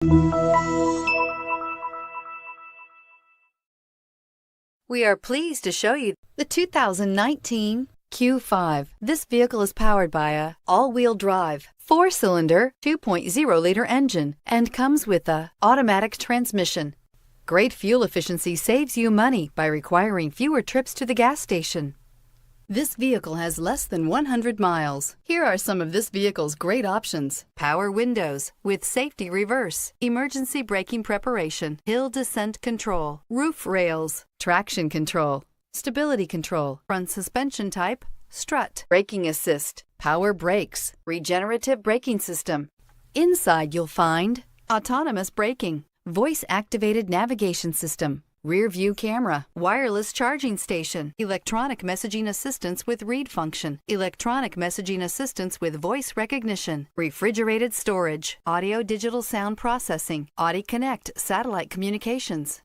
We are pleased to show you the 2019 Q5. This vehicle is powered by a all-wheel drive, 4-cylinder, 2.0-liter engine and comes with a automatic transmission. Great fuel efficiency saves you money by requiring fewer trips to the gas station. This vehicle has less than 100 miles. Here are some of this vehicle's great options: power windows with safety reverse, emergency braking preparation, hill descent control, roof rails, traction control, stability control, front suspension type, strut, braking assist, power brakes, regenerative braking system. Inside you'll find autonomous braking, voice-activated navigation system, rear view camera, wireless charging station, electronic messaging assistance with read function, electronic messaging assistance with voice recognition, refrigerated storage, audio digital sound processing, Audi Connect satellite communications,